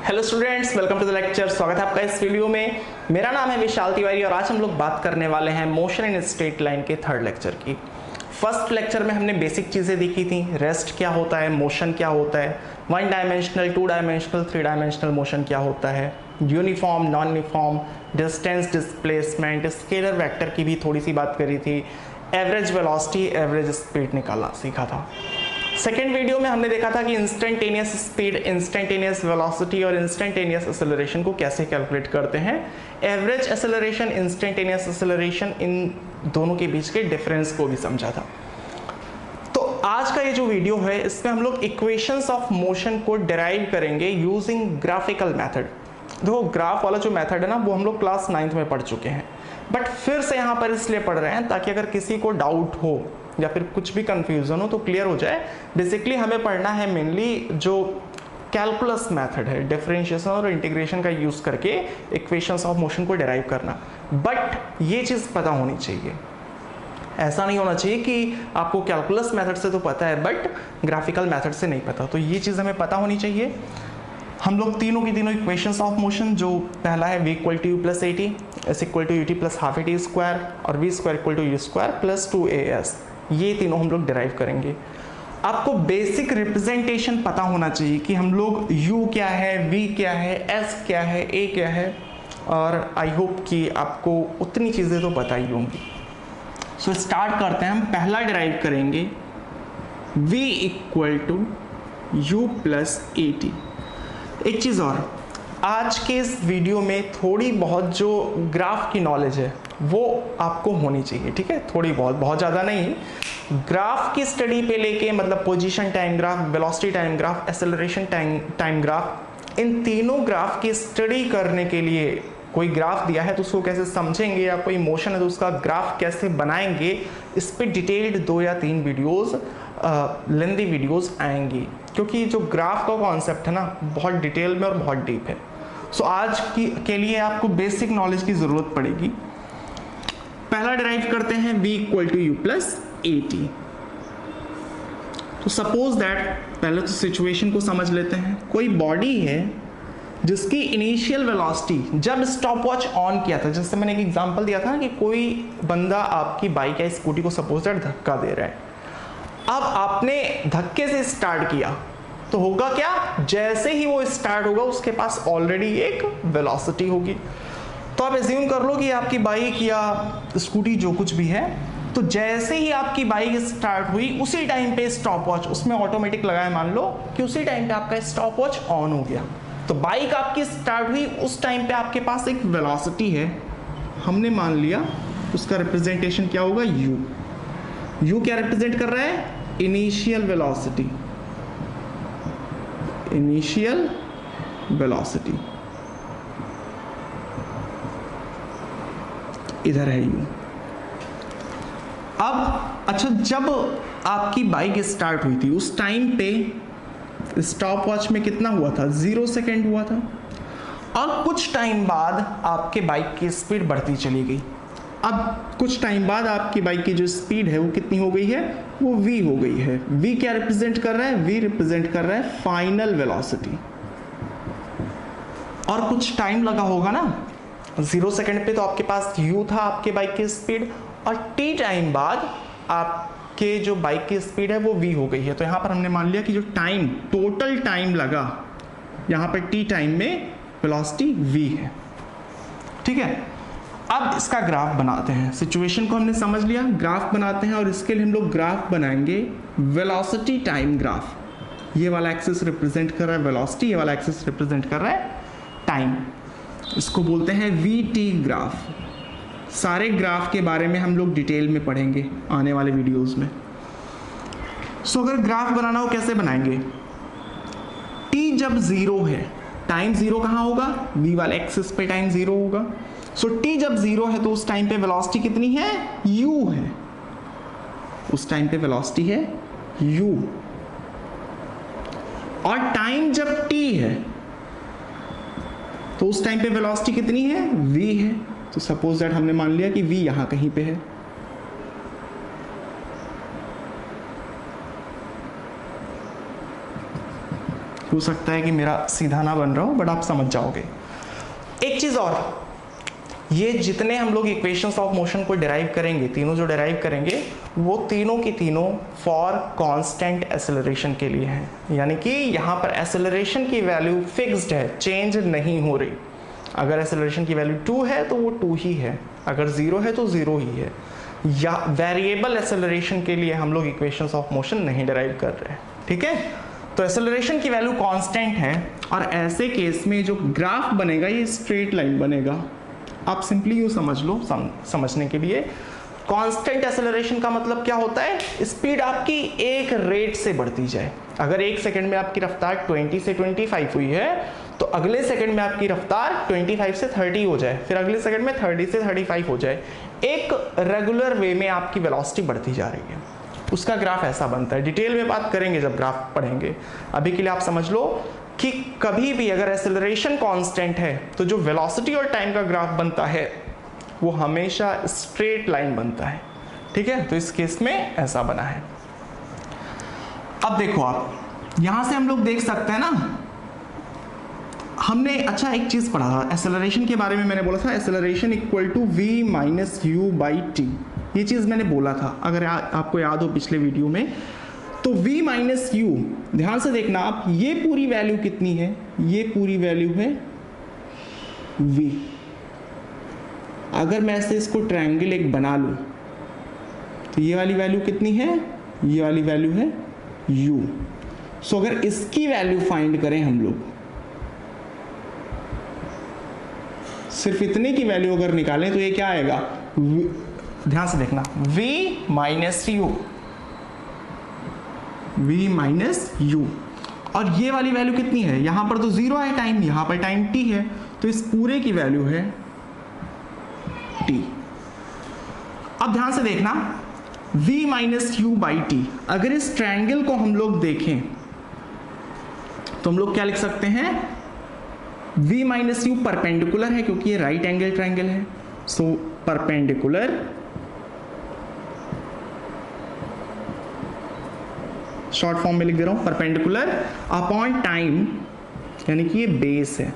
Hello students, welcome to the lecture. स्वागत है आपका इस वीडियो में। मेरा नाम है विशाल तिवारी और आज हम लोग बात करने वाले हैं मोशन इन स्ट्रेट लाइन के थर्ड लेक्चर की। फर्स्ट लेक्चर में हमने बेसिक चीज़ें देखी थी, रेस्ट क्या होता है, मोशन क्या होता है, one dimensional, two dimensional, three dimensional motion क्या होता है, uniform, non uniform, distance, displacement, scalar vector की भी थोड़ी सी बात करी थी, एवरेज वेलोसिटी, एवरेज स्पीड निकालना सीखा था। सेकेंड वीडियो में हमने देखा था कि इंस्टेंटेनियस स्पीड, इंस्टेंटेनियस वेलोसिटी और इंस्टेंटेनियस एक्सेलरेशन को कैसे कैलकुलेट करते हैं, एवरेज एक्सेलरेशन, इंस्टेंटेनियस एक्सेलरेशन, इन दोनों के बीच के डिफरेंस को भी समझा था। तो आज का ये जो वीडियो है इसमें हम लोग इक्वेशंस ऑफ मोशन को डिराइव करेंगे यूजिंग ग्राफिकल मेथड। देखो ग्राफ वाला जो मेथड है ना वो हम लोग क्लास 9th में पढ़ चुके हैं, बट फिर से यहाँ पर इसलिए पढ़ रहे हैं ताकि अगर किसी को डाउट हो या फिर कुछ भी कंफ्यूजन हो तो क्लियर हो जाए। बेसिकली हमें पढ़ना है मेनली जो कैलकुलस मेथड है, डिफरेंशिएशन और इंटीग्रेशन का यूज करके इक्वेशंस ऑफ मोशन को डिराइव करना। बट ये चीज़ पता होनी चाहिए, ऐसा नहीं होना चाहिए कि आपको कैलकुलस मेथड से तो पता है बट ग्राफिकल मेथड से नहीं पता। तो ये चीज़ हमें पता होनी चाहिए। हम लोग तीनों की तीनों इक्वेशंस ऑफ मोशन, जो पहला है v equal to u plus a t, s equal to u t plus half a t square और v square equal to u square plus 2as, ये तीनों हम लोग डिराइव करेंगे। आपको बेसिक रिप्रेजेंटेशन पता होना चाहिए कि हम लोग u क्या है, v क्या है, s क्या है, a क्या है, और आई होप कि आपको उतनी चीज़ें तो पता ही होंगी। सो स्टार्ट करते हैं। हम पहला डिराइव करेंगे v equal to u plus a t. एक चीज़ और, आज के इस वीडियो में थोड़ी बहुत जो ग्राफ की नॉलेज है वो आपको होनी चाहिए, ठीक है, थोड़ी बहुत, बहुत ज़्यादा नहीं। ग्राफ की स्टडी पे लेके मतलब position time graph, velocity time graph, acceleration time graph, इन तीनों ग्राफ की स्टडी करने के लिए कोई ग्राफ दिया है तो उसको कैसे समझेंगे, या कोई मोशन है तो उसका ग्राफ कैसे बनाएंगे, इस पर डिटेल्ड 2 या 3 वीडियोज़, लेंदी वीडियोज़ आएंगी, क्योंकि जो ग्राफ का कॉन्सेप्ट है ना बहुत डिटेल में और बहुत डीप है। सो आज के लिए आपको बेसिक नॉलेज की ज़रूरत पड़ेगी। पहला डिराइव करते हैं v equal to u plus a t. तो सपोज दैट, पहले तो सिचुएशन को समझ लेते हैं। कोई बॉडी है जिसकी इनिशियल वेलोसिटी जब स्टॉप वॉच ऑन किया था, जैसे मैंने एक एग्जांपल दिया था ना कि कोई बंदा आपकी बाइक या स्कूटी को सपोज दैट धक्का दे रहा है। अब आपने धक्के से स्टार्ट किया तो होगा क्या, जैसे ही वो स्टार्ट होगा उसके पास ऑलरेडी एक वेलोसिटी होगी। तो आप एज्यूम कर लो कि आपकी बाइक या स्कूटी जो कुछ भी है, तो जैसे ही आपकी बाइक स्टार्ट हुई उसी टाइम पे स्टॉप वॉच उसमें ऑटोमेटिक लगाए, मान लो कि उसी टाइम पे आपका स्टॉप वॉच ऑन हो गया। तो बाइक आपकी स्टार्ट हुई, उस टाइम पे आपके पास एक वेलोसिटी है, हमने मान लिया उसका रिप्रेजेंटेशन क्या होगा, u क्या रिप्रेजेंट कर रहा है, इनिशियल वेलोसिटी, इनिशियल वेलोसिटी इधर है u। अब अच्छा, जब आपकी बाइक स्टार्ट हुई थी उस टाइम पे स्टॉप वॉच में कितना हुआ था, 0 सेकेंड हुआ था। और कुछ टाइम बाद आपके बाइक की स्पीड बढ़ती चली गई। अब कुछ टाइम बाद आपकी बाइक की जो स्पीड है वो कितनी हो गई है, वो v हो गई है। v क्या रिप्रेजेंट कर रहा है, v रिप्रेजेंट कर रहा है फाइनल वेलोसिटी। और कुछ टाइम लगा होगा ना, 0 सेकेंड पे तो आपके पास u था आपके बाइक की स्पीड, और t टाइम बाद आपके जो बाइक की स्पीड है वो v हो गई है। तो यहाँ पर हमने मान लिया कि जो टाइम, टोटल टाइम लगा यहाँ पर t टाइम में वेलोसिटी v है, ठीक है। अब इसका ग्राफ बनाते हैं। सिचुएशन को हमने समझ लिया, ग्राफ बनाते हैं, और इसके लिए हम लोग ग्राफ बनाएंगे वेलोसिटी टाइम ग्राफ। ये वाला एक्सिस रिप्रेजेंट कर रहा है वेलोसिटी, ये वाला एक्सिस रिप्रेजेंट कर रहा है टाइम। इसको बोलते हैं VT ग्राफ। सारे ग्राफ के बारे में हम लोग डिटेल में पढ़ेंगे आने वाले वीडियोस में। सो अगर ग्राफ बनाना हो कैसे बनाएंगे, t जब 0 है, टाइम 0 कहाँ होगा, v वाले एक्सिस पे टाइम 0 होगा। सो t जब 0 है तो उस टाइम पे वेलोसिटी कितनी है, u है, उस टाइम पे वेलोसिटी है u। और टाइम जब t है तो उस टाइम पे वेलोसिटी कितनी है, v है। तो सपोज दैट हमने मान लिया कि v यहां कहीं पे है। हो सकता है कि मेरा सीधा ना बन रहा हो, बट आप समझ जाओगे। एक चीज़ और, ये जितने हम लोग इक्वेशंस ऑफ मोशन को डिराइव करेंगे, तीनों जो डिराइव करेंगे, वो तीनों की तीनों फॉर कांस्टेंट एक्सेलरेशन के लिए हैं। यानी कि यहाँ पर एक्सेलरेशन की वैल्यू फिक्स्ड है, चेंज नहीं हो रही। अगर एक्सेलरेशन की वैल्यू 2 है तो वो 2 ही है, अगर 0 है तो 0 ही है। या वेरिएबल एक्सेलरेशन के लिए हम लोग इक्वेशंस ऑफ मोशन नहीं डिराइव कर रहे हैं, ठीक है। तो एक्सेलरेशन की वैल्यू कांस्टेंट है, और ऐसे केस में जो ग्राफ बनेगा ये स्ट्रेट लाइन बनेगा। आप सिंपली यूँ समझ लो, समझने के लिए कांस्टेंट एक्सेलरेशन का मतलब क्या होता है, स्पीड आपकी एक रेट से बढ़ती जाए। अगर एक सेकंड में आपकी रफ्तार 20 से 25 हुई है, तो अगले सेकंड में आपकी रफ्तार 25 से 30 हो जाए, फिर अगले सेकंड में 30 से 35 हो जाए। एक रेगुलर वे में आपकी वेलोसिटी बढ़ती जा रही है, उसका ग्राफ ऐसा बनता है। डिटेल में बात करेंगे जब ग्राफ पढ़ेंगे। अभी के लिए आप समझ लो कि कभी भी अगर एक्सेलरेशन कांस्टेंट है तो जो वेलोसिटी और टाइम का ग्राफ बनता है वो हमेशा स्ट्रेट लाइन बनता है, ठीक है। तो इस केस में ऐसा बना है। अब देखो, आप यहां से हम लोग देख सकते हैं ना, हमने अच्छा एक चीज पढ़ा था एक्सेलरेशन के बारे में। मैंने बोला था acceleration equal to v minus u by t, ये चीज मैंने बोला था, अगर आपको याद हो पिछले वीडियो में। तो v माइनस यू, ध्यान से देखना आप, ये पूरी वैल्यू कितनी है, ये पूरी वैल्यू है v। अगर मैं ऐसे इसको ट्रायंगल एक बना लूं तो ये वाली वैल्यू कितनी है, ये वाली वैल्यू है u। सो अगर इसकी वैल्यू फाइंड करें हम लोग, सिर्फ इतने की वैल्यू अगर निकालें तो ये क्या आएगा, ध्यान से देखना, v minus u, v minus u. और ये वाली वैल्यू कितनी है, यहां पर तो 0 है टाइम, यहां पर टाइम t है, तो इस पूरे की वैल्यू है t। अब ध्यान से देखना, v minus u by T, अगर इस ट्रायंगल को हम लोग देखें तो हम लोग क्या लिख सकते हैं, v माइनस यू परपेंडिकुलर है क्योंकि ये राइट एंगल ट्रायंगल है। सो परपेंडिकुलर शॉर्ट फॉर्म में लिख दे रहा हूं, परपेंडिकुलर अपॉन टाइम, यानी कि ये बेस है।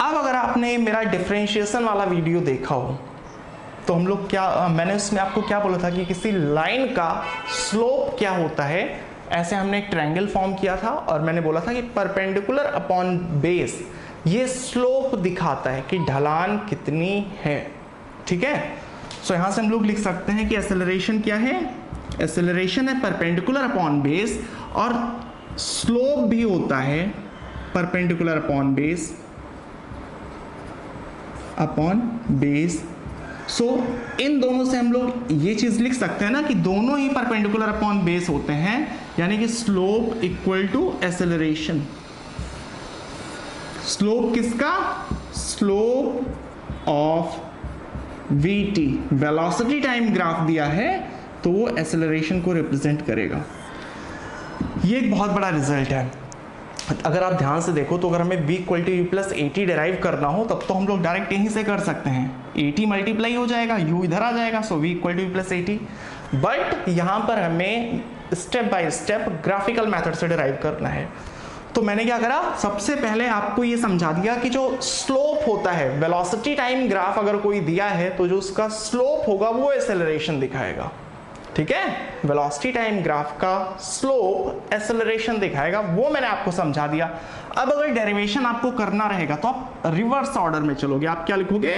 अब अगर आपने मेरा डिफरेंशिएशन वाला वीडियो देखा हो तो हम लोग क्या, मैंने उसमें आपको क्या बोला था कि किसी लाइन का स्लोप क्या होता है। ऐसे हमने एक ट्रायंगल फॉर्म किया था और मैंने बोला था कि परपेंडिकुलर अपॉन बेस ये स्लोप दिखाता है कि ढलान कितनी है, ठीक है। सो यहां से हम लोग लिख सकते हैं कि एक्सेलरेशन क्या है, एक्सेलरेशन है परपेंडिकुलर अपॉन बेस, और स्लोप भी होता है perpendicular upon base upon base. So इन दोनों से हम लोग ये चीज लिख सकते हैं ना कि दोनों ही परपेंडिकुलर अपॉन बेस होते हैं, यानी कि slope equal to acceleration. Slope किसका, slope of vt, velocity time graph दिया है तो वो एक्सेलरेशन को रिप्रेजेंट करेगा। ये एक बहुत बड़ा रिजल्ट है। अगर आप ध्यान से देखो तो अगर हमें v equal to u plus a t derive करना हो तब तो हम लोग डायरेक्ट यहीं से कर सकते हैं, ए टी मल्टीप्लाई हो जाएगा, u इधर आ जाएगा, so v equal to u plus a t. But यहाँ पर हमें step by step graphical method से डिराइव करना है। तो मैंने क्या करा, सबसे पहले आपको ये समझा दिया कि जो स्लोप होता है, वेलोसिटी टाइम ग्राफ अगर कोई दिया है तो जो उसका स्लोप होगा वो एक्सेलरेशन दिखाएगा, ठीक है। वेलोसिटी टाइम ग्राफ का स्लोप एक्सेलरेशन दिखाएगा, वो मैंने आपको समझा दिया। अब अगर डेरिवेशन आपको करना रहेगा तो आप रिवर्स ऑर्डर में चलोगे। आप क्या लिखोगे,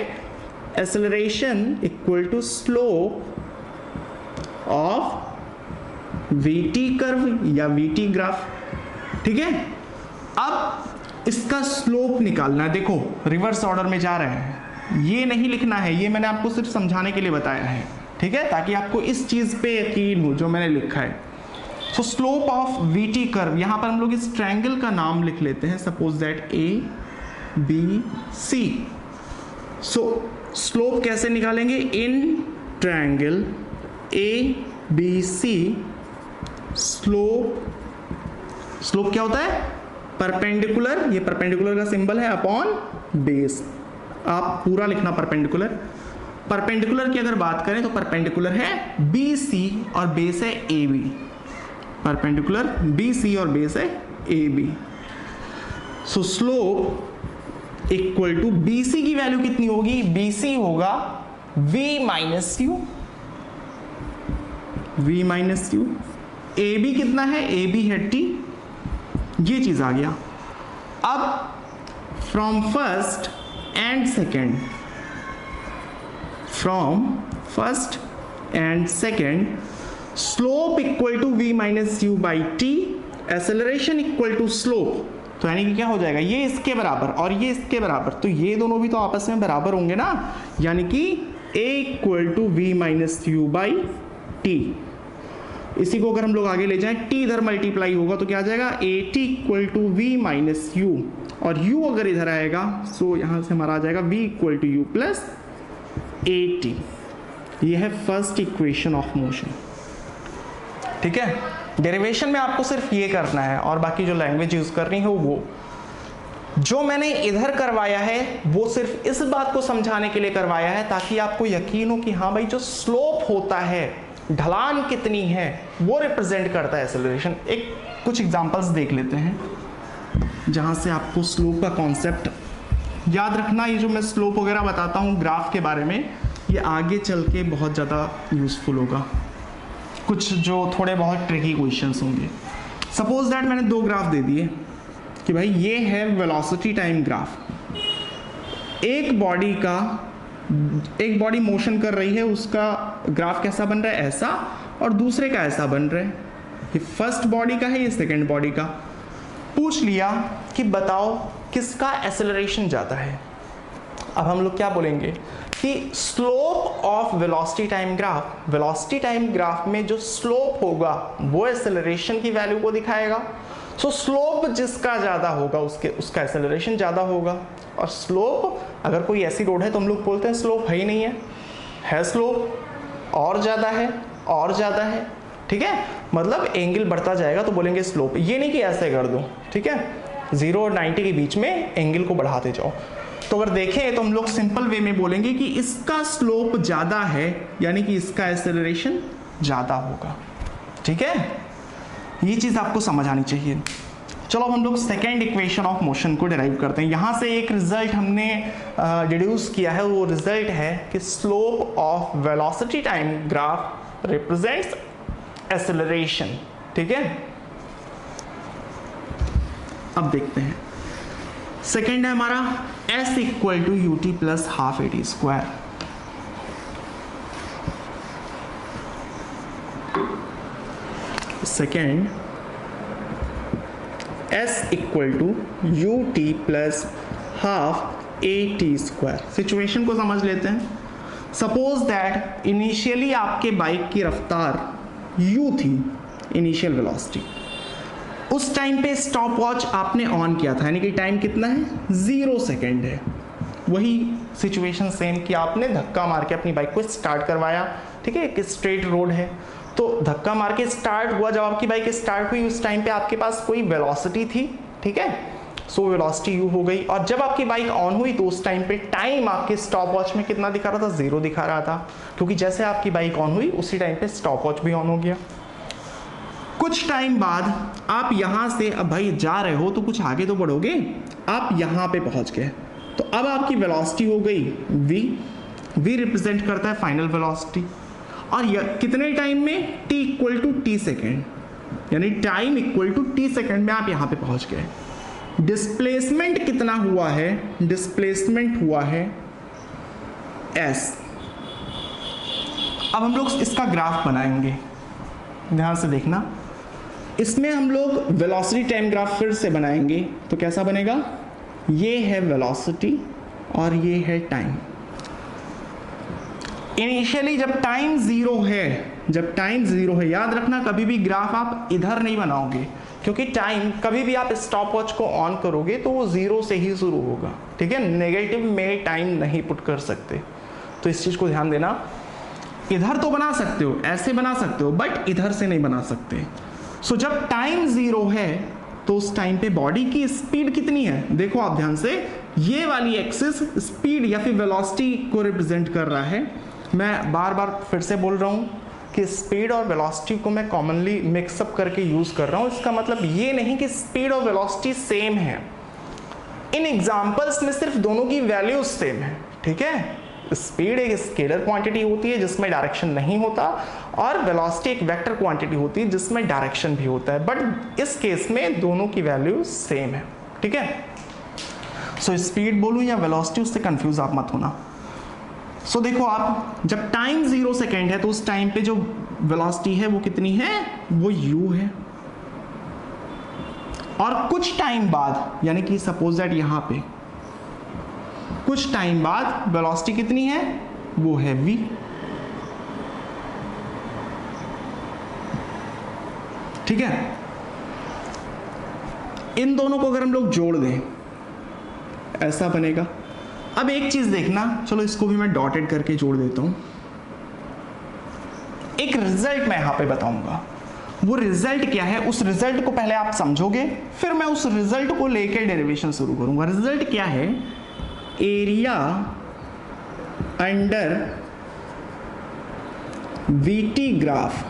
acceleration equal to slope of VT curve या वीटी ग्राफ, ठीक है। अब इसका स्लोप निकालना है। देखो रिवर्स ऑर्डर में जा रहे हैं, ये नहीं लिखना है, ये मैंने आपको सिर्फ समझाने के लिए बताया है, ठीक है, ताकि आपको इस चीज पे यकीन हो जो मैंने लिखा है। सो स्लोप ऑफ वीटी कर्व, यहां पर हम लोग इस ट्रायंगल का नाम लिख लेते हैं, suppose that A B C. So slope कैसे निकालेंगे, in triangle A B C, slope, slope क्या होता है, परपेंडिकुलर, ये परपेंडिकुलर का सिंबल है, अपॉन बेस। आप पूरा लिखना परपेंडिकुलर। परपेंडिकुलर की अगर बात करें तो परपेंडिकुलर है बी सी और बेस है A B, perpendicular B C और बेस है A B. So slope equal to BC की वैल्यू कितनी होगी, BC होगा V minus u, V minus u. AB कितना है, AB है T, ये चीज आ गया। अब from first and second, from first and second, slope equal to V minus u by t, acceleration equal to slope, तो यानी कि क्या हो जाएगा, ये इसके बराबर और ये इसके बराबर, तो ये दोनों भी तो आपस में बराबर होंगे ना, यानी कि A equal to V minus u by t. इसी को अगर हम लोग आगे ले जाएं, T इधर मल्टीप्लाई होगा तो क्या आ जाएगा, AT equal to V minus u, और U अगर इधर आएगा सो यहां से हमारा आ जाएगा V equal to u plus AT। ये है फर्स्ट इक्वेशन ऑफ मोशन। ठीक है, डेरिवेशन में आपको सिर्फ ये करना है और बाकी जो लैंग्वेज यूज करनी है वो जो मैंने इधर करवाया है वो सिर्फ इस बात को समझाने के लिए करवाया है ताकि आपको यकीन हो कि हाँ भाई जो स्लोप होता है, ढलान कितनी है, वो रिप्रेजेंट करता है एक्सेलरेशन। एक कुछ एग्जांपल्स देख लेते हैं जहां से आपको स्लोप का कॉन्सेप्ट याद रखना। ये जो मैं स्लोप वगैरह बताता हूँ ग्राफ के बारे में, ये आगे चल के बहुत ज़्यादा यूजफुल होगा, कुछ जो थोड़े बहुत ट्रिकी क्वेश्चंस होंगे। सपोज दैट मैंने दो ग्राफ दे दिए कि भाई ये है वेलोसिटी टाइम ग्राफ, एक बॉडी मोशन कर रही है, उसका ग्राफ कैसा बन रहा है, ऐसा, और दूसरे का ऐसा बन रहा है। ये फर्स्ट बॉडी का है, ये सेकेंड बॉडी का। पूछ लिया कि बताओ किसका एक्सेलरेशन ज़्यादा है। अब हम लोग क्या बोलेंगे कि slope of velocity time graph में जो स्लोप होगा वो एक्सेलरेशन की वैल्यू को दिखाएगा। सो स्लोप जिसका ज़्यादा होगा उसका एक्सेलरेशन ज़्यादा होगा। और स्लोप अगर कोई ऐसी रोड है तो हम लोग बोलते हैं स्लोप है ही नहीं है स्लोप और ज़्यादा है और ज़्यादा है। ठीक है, मतलब एंगल बढ़ता जाएगा तो बोलेंगे स्लोप। ये नहीं कि ऐसे कर दो, ठीक है, 0 और 90 के बीच में एंगल को बढ़ाते जाओ। तो अगर देखें तो हम लोग सिंपल वे में बोलेंगे कि इसका स्लोप ज़्यादा है, यानी कि इसका एक्सेलरेशन ज़्यादा होगा। ठीक है, ये चीज़ आपको समझ आनी चाहिए। चलो अब हम लोग सेकेंड इक्वेशन ऑफ मोशन को डिराइव करते हैं। यहाँ से एक रिजल्ट हमने डिड्यूस किया है, वो रिजल्ट है कि slope of velocity time graph represents acceleration. ठीक है, अब देखते हैं। सेकेंड है हमारा S equal to u t plus half a t square. Second S equal to u t plus half a t square. Situation को समझ लेते हैं। सपोज दैट इनिशियली आपके बाइक की रफ्तार u थी, इनिशियल वेलोसिटी। उस टाइम पे स्टॉप वॉच आपने ऑन किया था, यानी कि टाइम कितना है, 0 सेकेंड है। वही सिचुएशन सेम कि आपने धक्का मार के अपनी बाइक को स्टार्ट करवाया। ठीक है, एक स्ट्रेट रोड है तो धक्का मार के स्टार्ट हुआ। जब आपकी बाइक स्टार्ट हुई उस टाइम पे आपके पास कोई वेलोसिटी थी, ठीक है, सो वेलोसिटी u हो गई। और जब आपकी बाइक ऑन हुई तो उस टाइम पे टाइम आपके स्टॉप वॉच में कितना दिखा रहा था, 0 दिखा रहा था, क्योंकि जैसे आपकी बाइक ऑन हुई उसी टाइम पे स्टॉप वॉच भी ऑन हो गया। कुछ टाइम बाद आप यहां से, अब भाई जा रहे हो तो कुछ आगे तो बढ़ोगे, आप यहां पे पहुंच गए तो अब आपकी वेलोसिटी हो गई v रिप्रेजेंट करता है फाइनल वेलोसिटी। और कितने टाइम में, t equal to t second, यानी time equal to t second में आप यहां पे पहुंच गए। डिस्प्लेसमेंट कितना हुआ है, डिस्प्लेसमेंट हुआ है s। अब हम लोग इसका ग्राफ बनाएंगे, ध्यान से देखना। इसमें हम लोग वेलोसिटी टाइम ग्राफ फिर से बनाएंगे तो कैसा बनेगा, ये है वेलोसिटी और ये है टाइम। इनिशियली जब टाइम 0 है, याद रखना कभी भी ग्राफ आप इधर नहीं बनाओगे, क्योंकि टाइम कभी भी आप स्टॉप वॉच को ऑन करोगे तो वो 0 से ही शुरू होगा। ठीक है, नेगेटिव में टाइम नहीं पुट कर सकते, तो इस चीज को ध्यान देना। इधर तो बना सकते हो, ऐसे बना सकते हो, बट इधर से नहीं बना सकते। सो जब टाइम 0 है तो उस टाइम पे बॉडी की स्पीड कितनी है, देखो आप ध्यान से, ये वाली एक्सिस स्पीड या फिर वेलोसिटी को रिप्रेजेंट कर रहा है। मैं बार बार फिर से बोल रहा हूँ कि स्पीड और वेलोसिटी को मैं कॉमनली मिक्सअप करके यूज कर रहा हूँ। इसका मतलब ये नहीं कि स्पीड और वेलोसिटी सेम है, इन एग्जांपल्स में सिर्फ दोनों की वैल्यूज सेम है, ठीक है। स्पीड एक स्केलर क्वांटिटी होती है जिसमें डायरेक्शन नहीं होता, और वेलोसिटी एक वेक्टर क्वांटिटी होती है जिसमें डायरेक्शन भी होता है, बट इस केस में दोनों की वैल्यू सेम है, ठीक है। सो स्पीड बोलूं या वेलोसिटी, उससे कंफ्यूज आप मत होना। सो देखो आप, जब टाइम 0 सेकेंड है तो उस टाइम पे जो वेलोसिटी है वो कितनी है, वो u है। और कुछ टाइम बाद, यानी कि सपोज दैट यहां पे कुछ टाइम बाद वेलोसिटी कितनी है, वो है v। ठीक है, इन दोनों को अगर हम लोग जोड़ दें ऐसा बनेगा। अब एक चीज देखना, चलो इसको भी मैं डॉटेड करके जोड़ देता हूं। एक रिजल्ट मैं यहां पे बताऊंगा, वो रिजल्ट क्या है, उस रिजल्ट को पहले आप समझोगे, फिर मैं उस रिजल्ट को लेकर डेरिवेशन शुरू करूंगा। रिजल्ट क्या है, area under VT graph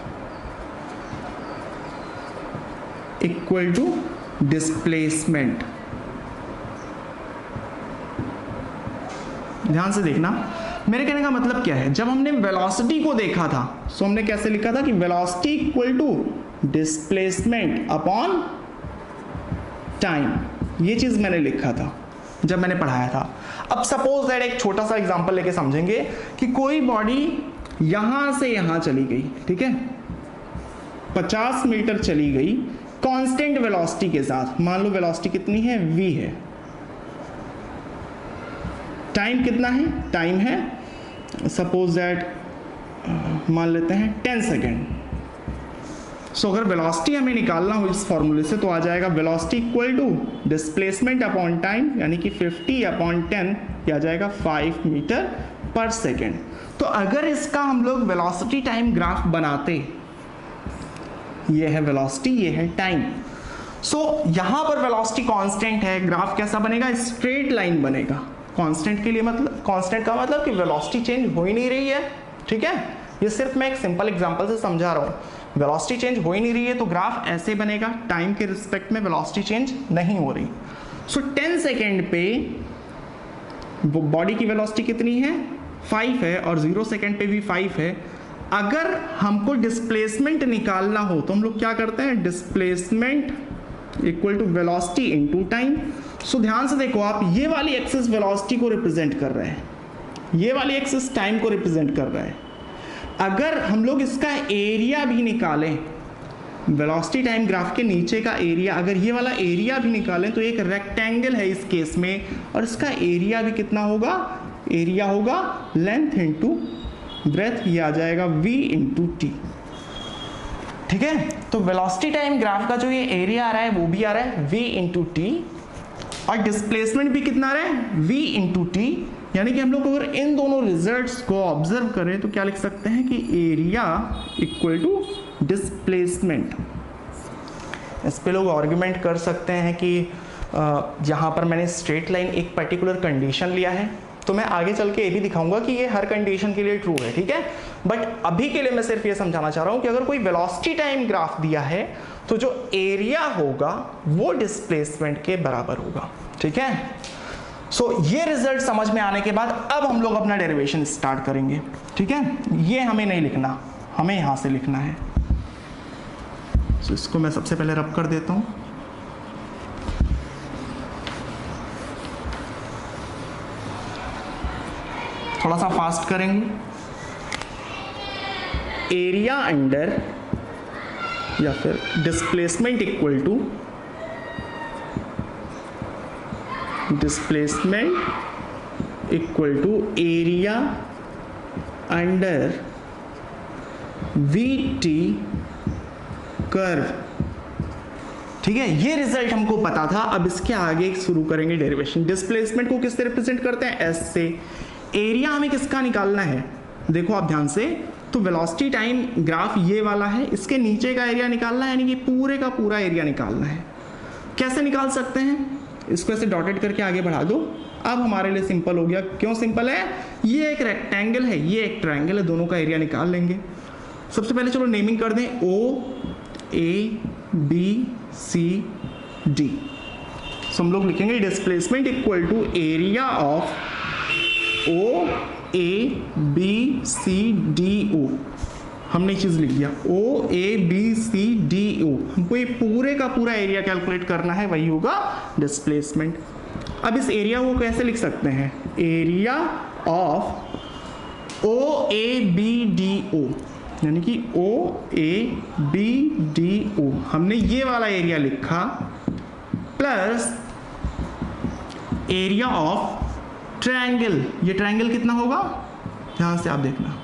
equal to displacement. ध्यान से देखना, मेरे कहने का मतलब क्या है, जब हमने वेलोसिटी को देखा था तो हमने कैसे लिखा था कि velocity equal to displacement upon time, ये चीज मैंने लिखा था जब मैंने पढ़ाया था। अब सपोज दैट एक छोटा सा एग्जांपल लेके समझेंगे कि कोई बॉडी यहां से यहां चली गई, ठीक है, 50 मीटर चली गई कांस्टेंट वेलोसिटी के साथ। मान लो वेलोसिटी कितनी है, v है। टाइम कितना है, टाइम है सपोज दैट मान लेते हैं 10 सेकेंड। सो अगर वेलोसिटी हमें निकालना हो इस फॉर्मूले से तो आ जाएगा velocity equal to displacement upon time, यानी कि 50 अपॉन 10, ये आ जाएगा 5 मीटर पर सेकेंड। तो अगर इसका हम लोग वेलोसिटी टाइम ग्राफ बनाते, ये है वेलोसिटी, ये है टाइम। सो यहां पर वेलोसिटी कांस्टेंट है, ग्राफ कैसा बनेगा, स्ट्रेट लाइन बनेगा। कांस्टेंट के लिए मतलब, कांस्टेंट का मतलब कि वेलोसिटी चेंज हो ही नहीं रही है, ठीक है। ये सिर्फ मैं एक सिंपल एग्जांपल से समझा रहा हूं। वेलोसिटी चेंज हो ही नहीं रही है तो ग्राफ ऐसे बनेगा, टाइम के रिस्पेक्ट में वेलोसिटी चेंज नहीं हो रही। सो 10 सेकेंड पे वो बॉडी की वेलोसिटी कितनी है, 5 है, और 0 सेकेंड पे भी 5 है। अगर हमको डिस्प्लेसमेंट निकालना हो तो हम लोग क्या करते हैं, displacement equal to velocity into time. So ध्यान से देखो आप, ये वाली एक्सिस वेलोसिटी को रिप्रेजेंट कर रहे हैं, ये वाली एक्सिस टाइम को रिप्रेजेंट कर रहा है। अगर हम लोग इसका एरिया भी निकालें, वेलोसिटी टाइम ग्राफ के नीचे का एरिया, अगर ये वाला एरिया भी निकालें तो एक रेक्टेंगल है इस केस में, और इसका एरिया भी कितना होगा, एरिया होगा लेंथ इंटू ब्रेथ, ये आ जाएगा v इंटू टी। ठीक है, तो वेलोसिटी टाइम ग्राफ का जो ये एरिया आ रहा है वो भी आ रहा है v इंटू टी, और डिस्प्लेसमेंट भी कितना आ रहा है, v इंटू टी। यानी कि हम लोग अगर इन दोनों रिजल्ट्स को ऑब्जर्व करें तो क्या लिख सकते हैं कि एरिया इक्वल टू डिस्प्लेसमेंट। इस पे लोग आर्ग्यूमेंट कर सकते हैं कि यहाँ पर मैंने स्ट्रेट लाइन एक पर्टिकुलर कंडीशन लिया है, तो मैं आगे चल के ये भी दिखाऊंगा कि ये हर कंडीशन के लिए ट्रू है, ठीक है। बट अभी के लिए मैं सिर्फ ये समझाना चाह रहा हूँ कि अगर कोई वेलोसिटी टाइम ग्राफ दिया है तो जो एरिया होगा वो डिस्प्लेसमेंट के बराबर होगा, ठीक है। सो ये रिजल्ट समझ में आने के बाद अब हम लोग अपना डेरिवेशन स्टार्ट करेंगे, ठीक है। ये हमें नहीं लिखना, हमें यहां से लिखना है। सो इसको मैं सबसे पहले रब कर देता हूं। थोड़ा सा फास्ट करेंगे। एरिया अंडर या फिर displacement equal to displacement equal to area under v t curve, ठीक है। ये रिजल्ट हमको पता था। अब इसके आगे शुरू करेंगे डेरिवेशन। डिस्प्लेसमेंट को किससे रिप्रेजेंट करते हैं, एस से। एरिया हमें किसका निकालना है, देखो आप ध्यान से, तो वेलोसिटी टाइम ग्राफ ये वाला है, इसके नीचे का एरिया निकालना है, यानी कि पूरे का पूरा एरिया निकालना है। कैसे निकाल सकते हैं, इसको ऐसे डॉटेड करके आगे बढ़ा दो। अब हमारे लिए सिंपल हो गया। क्यों सिंपल है, ये एक रेक्टेंगल है, ये एक ट्रायंगल है, दोनों का एरिया निकाल लेंगे। सबसे पहले चलो नेमिंग कर दें, ओ ए बी सी डी। सो हम लोग लिखेंगे displacement equal to area of O A B C D O. हमने चीज लिख दिया ओ ए बी सी डी ओ, हमको ये पूरे का पूरा एरिया कैलकुलेट करना है, वही होगा डिस्प्लेसमेंट। अब इस एरिया को कैसे लिख सकते हैं, area of O A B D O, यानी कि ओ ए बी डी ओ, हमने ये वाला एरिया लिखा, प्लस एरिया ऑफ ट्रायंगल, ये ट्रायंगल कितना होगा, ध्यान से आप देखना,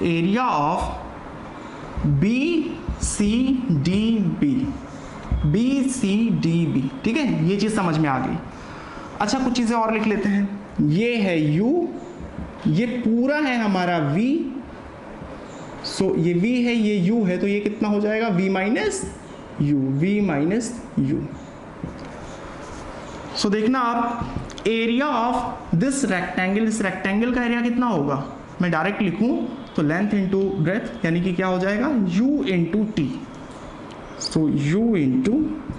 area of B C D B, B C D B, ठीक है, ये चीज समझ में आ गई। अच्छा कुछ चीजें और लिख लेते हैं, ये है u, ये पूरा है हमारा v, सो ये v है, ये u है, तो ये कितना हो जाएगा v minus u, v minus u। सो देखना आप, एरिया ऑफ दिस रेक्टेंगल, इस रेक्टेंगल का एरिया कितना होगा, मैं डायरेक्ट लिखूं तो लेंथ इंटू ब्रेथ, यानी कि क्या हो जाएगा u इंटू टी, सो u इंटू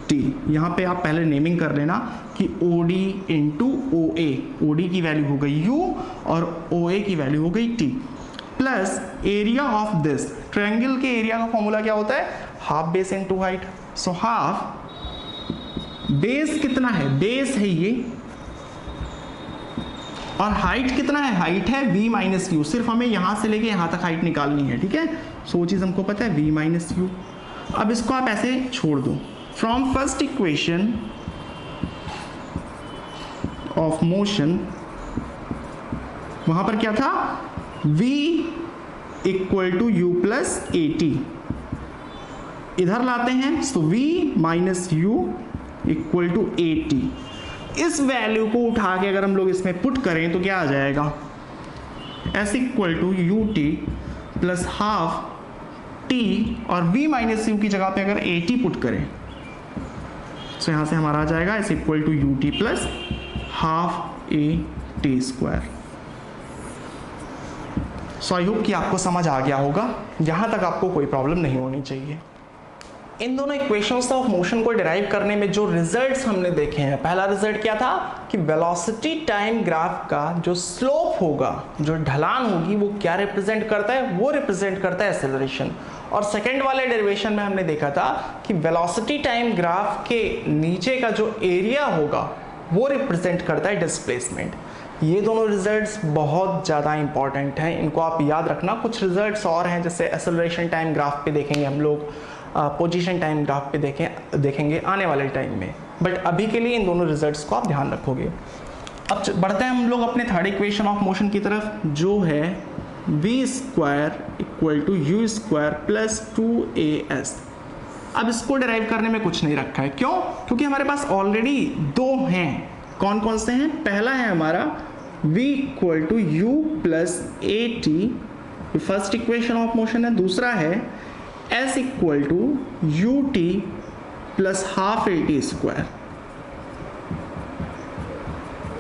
टी। यहाँ पे आप पहले नेमिंग कर लेना कि OD इंटू OA, OD की वैल्यू हो गई u और OA की वैल्यू हो गई t, plus area of this triangle के एरिया का फॉर्मूला क्या होता है, half base into height, so half base कितना है, बेस है ये, और हाइट कितना है, हाइट है v माइनस यू, सिर्फ हमें यहां से लेके यहां तक हाइट निकालनी है, ठीक है, सो वो चीज हमको पता है v माइनस यू। अब इसको आप ऐसे छोड़ दो, from first equation of motion, वहां पर क्या था, v equal to u plus a t, इधर लाते हैं, so v minus u equal to a t. इस वैल्यू को उठा के अगर हम लोग इसमें पुट करें तो क्या आ जाएगा, s equal to u t plus half t, और v माइनस यू की जगह पे अगर ए टी पुट करें तो यहां से हमारा आ जाएगा s equal to u t plus half a t square. So I hope कि आपको समझ आ गया होगा, यहां तक आपको कोई प्रॉब्लम नहीं होनी चाहिए। इन दोनों इक्वेशंस ऑफ मोशन को डिराइव करने में जो रिजल्ट्स हमने देखे हैं, पहला रिजल्ट क्या था कि वेलोसिटी टाइम ग्राफ का जो स्लोप होगा, जो ढलान होगी, वो क्या रिप्रेजेंट करता है, वो रिप्रेजेंट करता है एक्सेलरेशन। और सेकंड वाले डेरिवेशन में हमने देखा था कि वेलोसिटी टाइम ग्राफ के नीचे का जो एरिया होगा वो रिप्रेजेंट करता है डिस्प्लेसमेंट। ये दोनों रिजल्ट्स बहुत ज़्यादा इंपॉर्टेंट हैं, इनको आप याद रखना। कुछ रिजल्ट्स और हैं, जैसे एक्सेलरेशन टाइम ग्राफ पे देखेंगे हम लोग, पोजीशन टाइम ग्राफ पे देखेंगे आने वाले टाइम में, बट अभी के लिए इन दोनों रिजल्ट्स को आप ध्यान रखोगे। अब बढ़ते हैं हम लोग अपने थर्ड इक्वेशन ऑफ मोशन की तरफ, जो है v square equal to u square plus 2as। अब इसको डिराइव करने में कुछ नहीं रखा है, क्यों, क्योंकि हमारे पास ऑलरेडी दो हैं। कौन कौन से हैं, पहला है हमारा v equal to u plus a t, first equation of motion है। दूसरा है s equal to u t plus half a t square.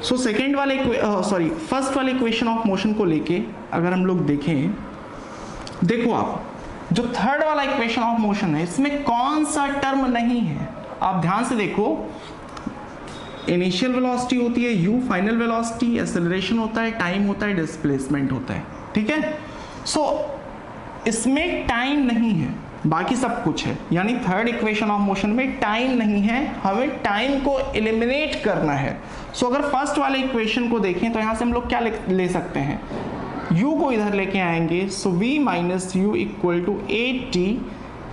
So second वाले फर्स्ट वाले इक्वेशन ऑफ मोशन को लेके अगर हम लोग देखें, देखो आप, जो थर्ड वाला इक्वेशन ऑफ मोशन है इसमें कौन सा टर्म नहीं है, आप ध्यान से देखो। इनिशियल वेलोसिटी होती है u, फाइनल वेलोसिटी, एक्सेलरेशन होता है, टाइम होता है, डिस्प्लेसमेंट होता है, ठीक है। सो इसमें टाइम नहीं है, बाकी सब कुछ है, यानी थर्ड इक्वेशन ऑफ मोशन में टाइम नहीं है, हमें टाइम को एलिमिनेट करना है। सो अगर फर्स्ट वाले इक्वेशन को देखें तो यहां से हम लोग क्या ले सकते हैं, u को इधर लेके आएंगे, so v minus u equal to a t,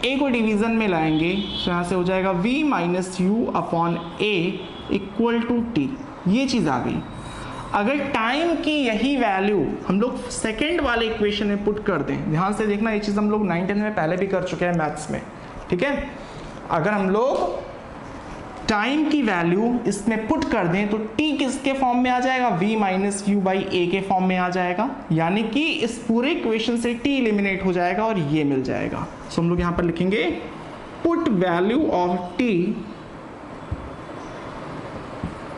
a को डिवीजन में लाएंगे, तो यहां से हो जाएगा v minus u upon a equal to t, ये चीज आ गई। अगर टाइम की यही वैल्यू हम लोग सेकेंड वाले इक्वेशन में पुट कर दें, ध्यान से देखना, ये चीज़ हम लोग 9th में पहले भी कर चुके हैं मैथ्स में, ठीक है। अगर हम लोग टाइम की वैल्यू इसमें पुट कर दें तो t किसके फॉर्म में आ जाएगा, v माइनस यू बाई ए के फॉर्म में आ जाएगा, यानी कि इस पूरे इक्वेशन से t एलिमिनेट हो जाएगा और ये मिल जाएगा। सो हम लोग यहाँ पर लिखेंगे put value of t,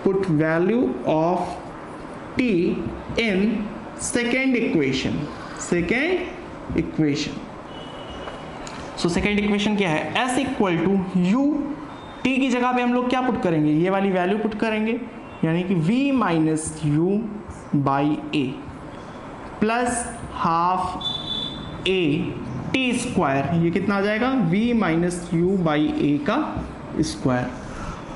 put value of t in second equation, second equation। so second equation क्या है, s equal to u t की जगह पे हम लोग क्या पुट करेंगे, ये वाली वैल्यू पुट करेंगे, यानी कि v minus u by A plus half a t square, ये कितना आ जाएगा v माइनस यू बाई ए का स्क्वायर।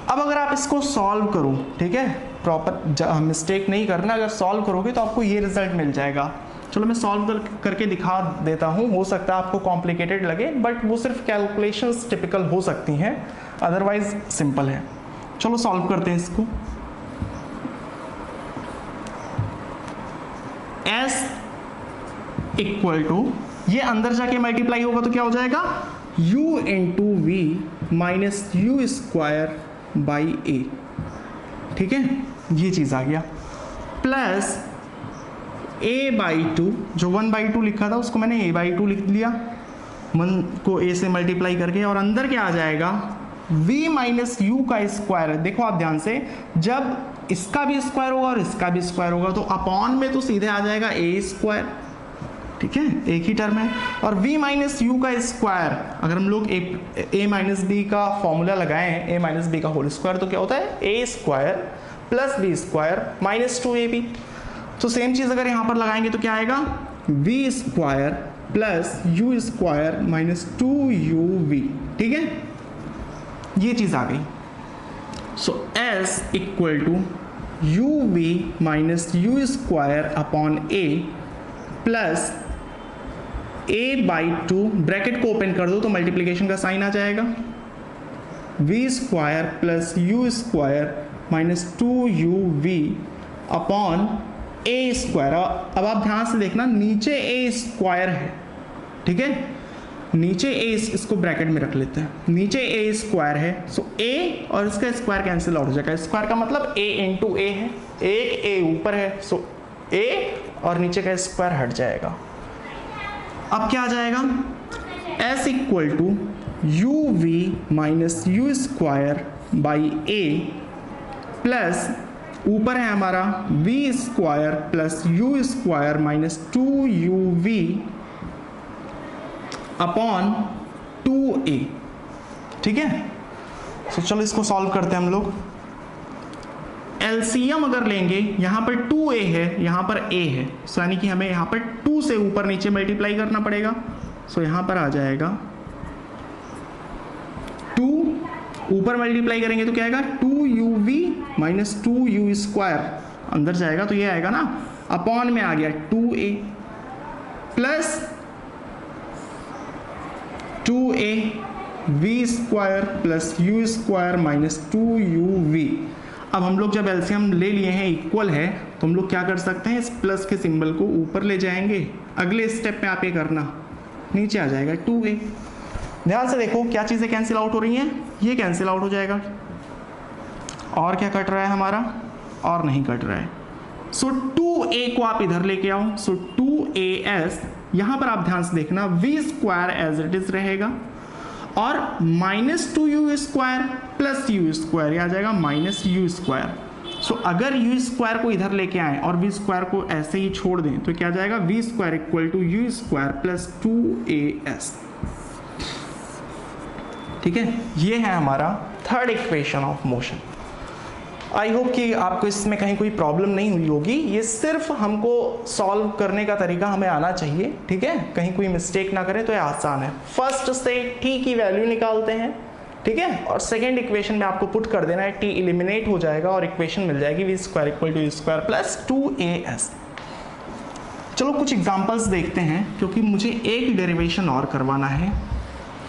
अब अगर आप इसको सॉल्व करो, ठीक है, प्रॉपर मिस्टेक नहीं करना, अगर सॉल्व करोगे तो आपको ये रिजल्ट मिल जाएगा। चलो मैं सॉल्व करके दिखा देता हूँ, हो सकता है आपको कॉम्प्लिकेटेड लगे, बट वो सिर्फ कैलकुलेशंस टिपिकल हो सकती हैं, अदरवाइज सिंपल है। चलो सॉल्व करते हैं इसको। S इक्वल टू, ये अंदर जाके मल्टीप्लाई होगा तो क्या हो जाएगा, u into v minus u square by a, ठीक है, ये चीज आ गया, प्लस a बाई टू, जो 1/2 लिखा था उसको मैंने a बाई टू लिख लिया, 1 को a से मल्टीप्लाई करके, और अंदर क्या आ जाएगा v माइनस यू का स्क्वायर। देखो आप ध्यान से, जब इसका भी स्क्वायर होगा और इसका भी स्क्वायर होगा तो अपॉन में तो सीधे आ जाएगा a स्क्वायर, ठीक है, एक ही टर्म है। और v माइनस यू का स्क्वायर, अगर हम लोग a माइनस बी का फॉर्मूला लगाएं, a माइनस बी का होल स्क्वायर, तो क्या होता है a square plus b square minus 2ab। तो सेम चीज अगर यहां पर लगाएंगे तो क्या आएगा, v square plus u square minus 2uv, ठीक है, ये चीज आ गई। So s equal to uv minus u square upon a plus a by two, bracket को ओपन कर दो तो मल्टीप्लीकेशन का साइन आ जाएगा, v square plus u square minus 2uv upon a square. अब आप ध्यान से देखना, नीचे a स्क्वायर है, ठीक है, नीचे a, इसको ब्रैकेट में रख लेते हैं, नीचे a स्क्वायर है, सो a और इसका स्क्वायर कैंसिल आउट हो जाएगा, स्क्वायर का मतलब a इंटू a है, एक a ऊपर है, सो a और नीचे का स्क्वायर हट जाएगा। अब क्या आ जाएगा, s equal to u v minus u square by a plus ऊपर है हमारा v square plus u square minus 2uv upon 2a, ठीक है। तो चलो इसको सॉल्व करते हैं हम लोग। एलसीएम अगर लेंगे, यहाँ पर 2a है, यहाँ पर a है, सो यानी कि हमें यहाँ पर 2 से ऊपर नीचे मल्टीप्लाई करना पड़ेगा। सो यहाँ पर आ जाएगा 2, ऊपर मल्टीप्लाई करेंगे तो क्या आएगा 2uv माइनस 2u स्क्वायर, अंदर जाएगा तो ये आएगा ना, अपॉन में आ गया 2a plus 2a v square plus u square minus 2uv। अब हम लोग जब एलसीएम ले लिए हैं इक्वल है, तो हम लोग क्या कर सकते हैं, इस प्लस के सिंबल को ऊपर ले जाएंगे, अगले स्टेप में आप ये करना, नीचे आ जाएगा 2a। ध्यान से देखो क्या चीज़ें कैंसिल आउट हो रही हैं, ये कैंसिल आउट हो जाएगा, और क्या कट रहा है हमारा, और नहीं कट रहा है। सो 2a को आप इधर लेके आओ, सो 2as, यहाँ पर आप ध्यान से देखना v square as it is रहेगा, और minus 2u square plus u square, आ जाएगा माइनस यू स्क्वायर। सो अगर यू स्क्वायर को इधर लेके आए और v स्क्वायर को ऐसे ही छोड़ दें तो क्या जाएगा, v square equal to u square plus 2as, ठीक है। ये है हमारा third equation of motion. I hope कि आपको इसमें कहीं कोई प्रॉब्लम नहीं हुई होगी, ये सिर्फ हमको सॉल्व करने का तरीका हमें आना चाहिए, ठीक है, कहीं कोई मिस्टेक ना करें, तो ये आसान है। फर्स्ट से t की वैल्यू निकालते हैं, ठीक है, और सेकेंड इक्वेशन में आपको पुट कर देना है, t एलिमिनेट हो जाएगा और इक्वेशन मिल जाएगी v square equal to u square plus 2as। चलो कुछ एग्जाम्पल्स देखते हैं, क्योंकि मुझे एक डेरिवेशन और करवाना है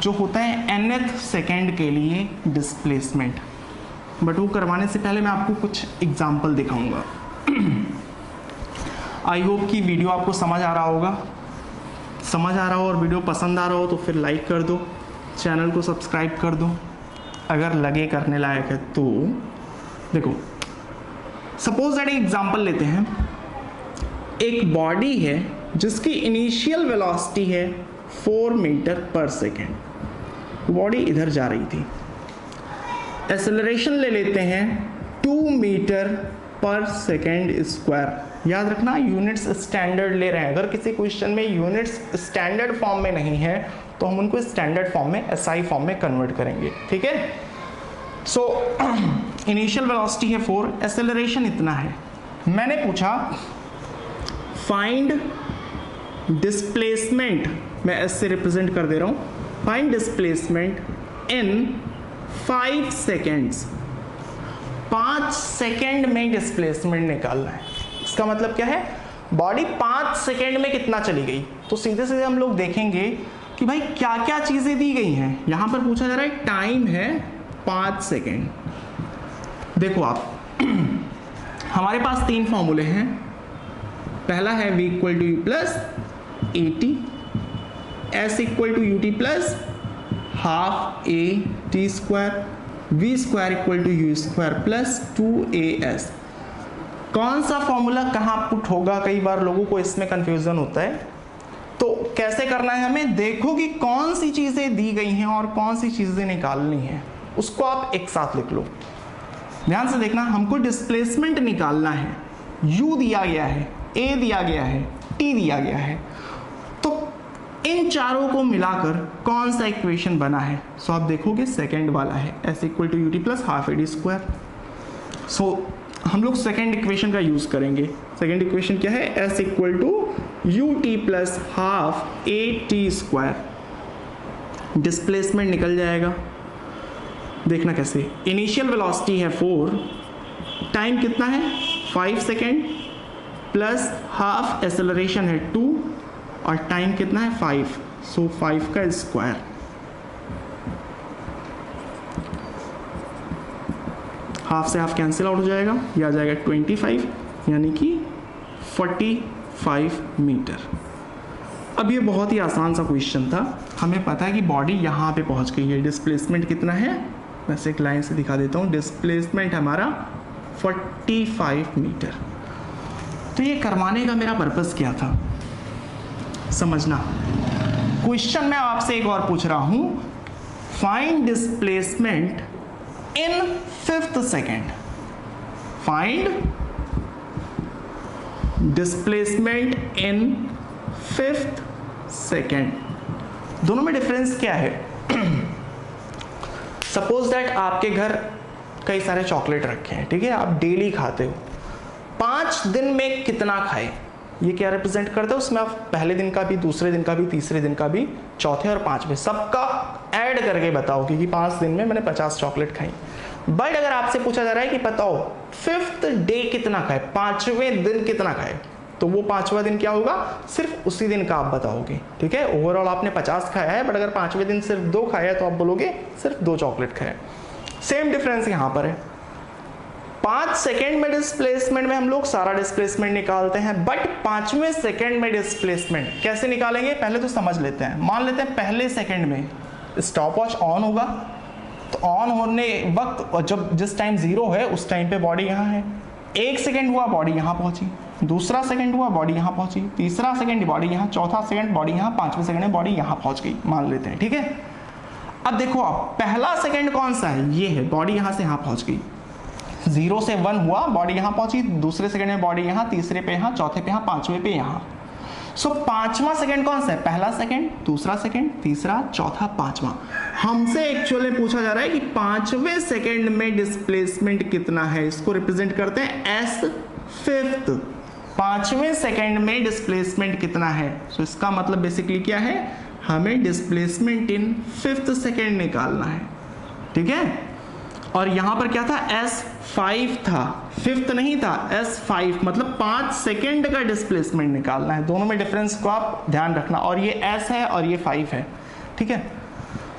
जो होता है nth सेकेंड के लिए डिस्प्लेसमेंट, बट वो करवाने से पहले मैं आपको कुछ एग्जाम्पल दिखाऊंगा। आई होप कि वीडियो आपको समझ आ रहा होगा, समझ आ रहा हो और वीडियो पसंद आ रहा हो तो फिर लाइक कर दो, चैनल को सब्सक्राइब कर दो, अगर लगे करने लायक है तो। देखो सपोज दैट एक एग्जाम्पल लेते हैं, एक बॉडी है जिसकी इनिशियल वेलोसिटी है 4 मीटर पर सेकेंड, बॉडी इधर जा रही थी, एक्सेलरेशन ले लेते हैं 2 मीटर पर सेकेंड स्क्वायर। याद रखना यूनिट्स स्टैंडर्ड ले रहे हैं, अगर किसी क्वेश्चन में यूनिट्स स्टैंडर्ड फॉर्म में नहीं है तो हम उनको स्टैंडर्ड फॉर्म में SI फॉर्म में कन्वर्ट करेंगे, ठीक है। सो इनिशियल वेलोसिटी है 4, एक्सेलरेशन इतना है। मैंने पूछा फाइंड डिस्प्लेसमेंट, मैं एस से रिप्रेजेंट कर दे रहा हूं, find displacement in 5 seconds. 5 second में डिस्प्लेसमेंट निकालना है। इसका मतलब क्या है, बॉडी 5 सेकेंड में कितना चली गई। तो सीधे सीधे हम लोग देखेंगे कि भाई क्या क्या चीजें दी गई हैं। यहां पर पूछा जा रहा है टाइम है 5 सेकेंड। देखो आप हमारे पास 3 फॉर्मूले हैं। पहला है v equal to u plus a t, s equal to u t plus half a t square, v square equal to u square plus 2as। कौन सा फॉर्मूला कहाँ पुट होगा, कई बार लोगों को इसमें कंफ्यूजन होता है। तो कैसे करना है हमें, देखो कि कौन सी चीजें दी गई हैं और कौन सी चीजें निकालनी है, उसको आप एक साथ लिख लो। ध्यान से देखना, हमको डिस्प्लेसमेंट निकालना है। u दिया गया है, a दिया गया है, t दिया गया है। तो इन चारों को मिलाकर कौन सा इक्वेशन बना है, सो आप देखोगे सेकेंड वाला है, s equal to u t plus half a d square. So हम लोग सेकेंड इक्वेशन का यूज करेंगे। सेकेंड इक्वेशन क्या है, s equal to u t plus half a t square. Displacement निकल जाएगा, देखना कैसे। इनिशियल वेलोसिटी है 4, टाइम कितना है 5 सेकेंड, प्लस हाफ एक्सेलरेशन है 2 और टाइम कितना है 5, सो 5 का स्क्वायर। हाफ से हाफ कैंसिल आउट हो जाएगा, यह आ जाएगा 25 यानी कि 45 मीटर। अब ये बहुत ही आसान सा क्वेश्चन था। हमें पता है कि बॉडी यहाँ पे पहुँच गई है। डिस्प्लेसमेंट कितना है, वैसे एक लाइन से दिखा देता हूँ। डिस्प्लेसमेंट हमारा 45 मीटर। तो ये करवाने का मेरा पर्पस क्या था, समझना। क्वेश्चन मैं आपसे एक और पूछ रहा हूं, find displacement in 5th second. Find displacement in 5th second. दोनों में डिफरेंस क्या है? सपोज दैट आपके घर कई सारे चॉकलेट रखे हैं, ठीक है, आप डेली खाते हो। 5 दिन में कितना खाए, ये क्या रिप्रेजेंट करता है? उसमें आप पहले दिन का भी, दूसरे दिन का भी, तीसरे दिन का भी, चौथे और 5वें सबका ऐड करके बताओ कि 5 दिन में मैंने 50 चॉकलेट खाई। बट अगर आपसे पूछा जा रहा है कि बताओ 5th डे कितना खाए, 5वें दिन कितना खाए, तो वो 5वां दिन क्या होगा, सिर्फ उसी दिन का आप बताओगे। ठीक है, ओवरऑल आपने 50 खाया है, बट अगर 5वें दिन सिर्फ 2 खाया है तो आप बोलोगे सिर्फ 2 चॉकलेट खाए। सेम डिफरेंस यहां पर है। 5 सेकेंड में डिस्प्लेसमेंट में हम लोग सारा डिस्प्लेसमेंट निकालते हैं, बट 5वें सेकेंड में डिस्प्लेसमेंट कैसे निकालेंगे पहले तो समझ लेते हैं। मान लेते हैं पहले सेकेंड में स्टॉप वॉच ऑन होगा, तो ऑन होने वक्त जब जिस टाइम 0 है उस टाइम पे बॉडी यहाँ है। 1 सेकेंड हुआ बॉडी यहाँ पहुंची, दूसरा सेकेंड हुआ बॉडी यहाँ पहुंची, तीसरा सेकेंड बॉडी यहाँ, चौथा सेकेंड बॉडी यहाँ, 5वें सेकेंड में बॉडी यहाँ पहुंच गई, मान लेते हैं। ठीक है, अब देखो आप पहला सेकेंड कौन सा है, ये है, बॉडी यहाँ से यहाँ पहुंच गई। 0 से 1 हुआ, बॉडी यहाँ पहुंची, दूसरे सेकंड में बॉडी यहाँ, तीसरे पे यहाँ, चौथे पे यहाँ, 5वें पे यहाँ। सो 5वां सेकंड कौन सा है, पहला सेकंड, दूसरा सेकंड, तीसरा, चौथा, 5वां। हमसे एक्चुअली पूछा जा रहा है कि 5वें सेकंड में डिस्प्लेसमेंट कितना है, इसको रिप्रेजेंट करते हैं एस 5th। 5वें सेकंड में डिस्प्लेसमेंट कितना है, सो इसका मतलब बेसिकली क्या है, हमें डिस्प्लेसमेंट इन 5th सेकंड निकालना है। ठीक है, और यहां पर क्या था, S5 था, 5th नहीं था, S5 मतलब 5 सेकेंड का डिस्प्लेसमेंट निकालना है। दोनों में डिफरेंस को आप ध्यान रखना, और ये S है और ये 5 है। ठीक है,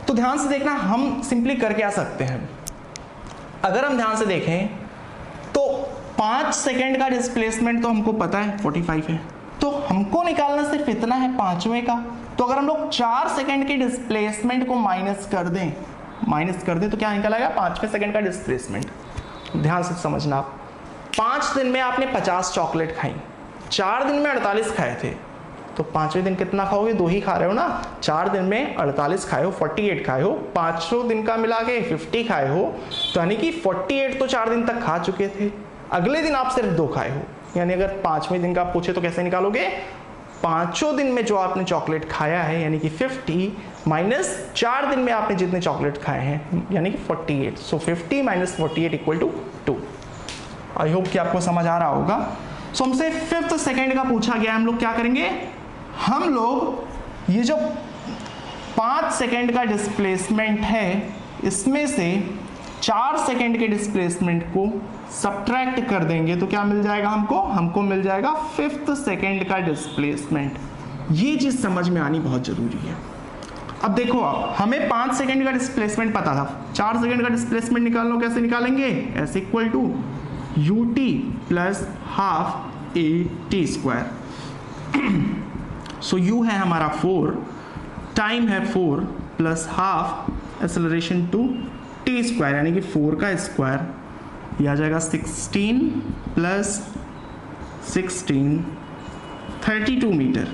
तो ध्यान से देखना, हम सिंपली करके आ सकते हैं। अगर हम ध्यान से देखें तो 5 सेकेंड का डिस्प्लेसमेंट तो हमको पता है 45 है, तो हमको निकालना सिर्फ इतना है 5वें का। तो अगर हम लोग 4 सेकेंड के डिस्प्लेसमेंट को माइनस कर दें तो क्या निकल आएगा, 5वें सेकंड का डिस्प्लेसमेंट। ध्यान से समझना आप, 5 दिन में आपने 50 चॉकलेट खाई, 4 दिन में 48 खाए थे, तो 5वें दिन कितना खाओगे, 2 ही खा रहे हो ना। 4 दिन में 48 खाए हो, 48 खाए हो, 5 दिन का मिला के 50 खाए हो, तो यानी कि 48 तो 4 दिन तक खा चुके थे। अगले दिन आप सिर्फ 2 खाए हो, यानी अगर 5वें दिन का आप पूछे तो कैसे निकालोगे, 5 दिन में जो आपने चॉकलेट खाया है यानी कि 50, माइनस 4 दिन में आपने जितने चॉकलेट खाए हैं यानी कि 48, so 50 minus 48 equal to 2। I hope कि आपको समझ आ रहा होगा। सो हमसे 5th सेकेंड का पूछा गया, हम लोग क्या करेंगे, हम लोग ये जो 5 सेकेंड का डिस्प्लेसमेंट है इसमें से 4 सेकेंड के डिस्प्लेसमेंट को सब्ट्रैक्ट कर देंगे तो क्या मिल जाएगा हमको मिल जाएगा 5th सेकेंड का डिस्प्लेसमेंट। ये चीज समझ में आनी बहुत जरूरी है। अब देखो, आप हमें 5 सेकेंड का डिस्प्लेसमेंट पता था, 4 सेकेंड का डिस्प्लेसमेंट निकालना, कैसे निकालेंगे, s equal to u t plus half a t square. So u है हमारा 4, टाइम है 4 plus half acceleration two t square यानी कि 4 का स्क्वायर, यह आ जाएगा 16 प्लस 16 32 मीटर।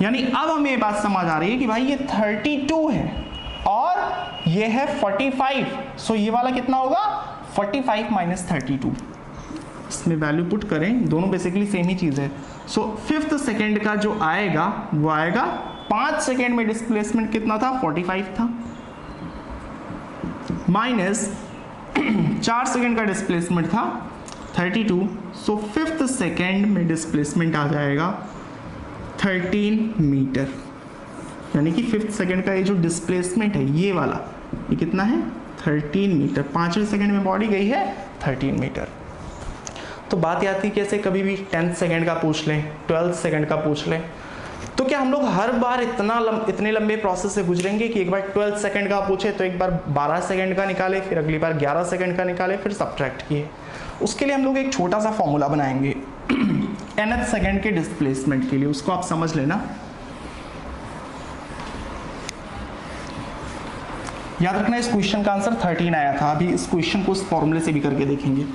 यानी अब हमें ये बात समझ आ रही है कि भाई ये 32 है और ये है 45, सो ये वाला कितना होगा 45 माइनस 32। इसमें वैल्यू पुट करें, दोनों बेसिकली सेम ही चीज है। सो 5th सेकेंड का जो आएगा वो आएगा 5 सेकेंड में डिस्प्लेसमेंट कितना था 45 था, माइनस 4 सेकेंड का डिस्प्लेसमेंट था 32, सो 5th सेकेंड में डिस्प्लेसमेंट आ जाएगा 13 मीटर। यानी कि 5th सेकेंड का ये जो डिस्प्लेसमेंट है ये वाला, ये कितना है 13 मीटर। 5वें सेकेंड में बॉडी गई है 13 मीटर। तो बात आती है कैसे, कभी भी 10th सेकेंड का पूछ लें, 12th सेकेंड का पूछ लें, तो क्या हम लोग हर बार इतने लंबे प्रोसेस से गुजरेंगे कि एक बार 12th सेकेंड का पूछे तो एक बार 12 सेकेंड का निकाले, फिर अगली बार 11 सेकेंड का निकाले, फिर सब्ट्रैक्ट किए। उसके लिए हम लोग एक छोटा सा फॉर्मूला बनाएंगे nth सेकेंड के डिस्प्लेसमेंट के लिए, उसको आप समझ लेना। याद रखना इस क्वेश्चन का आंसर 13 आया था, अभी इस क्वेश्चन को उस फॉर्मूले से भी करके देखेंगे।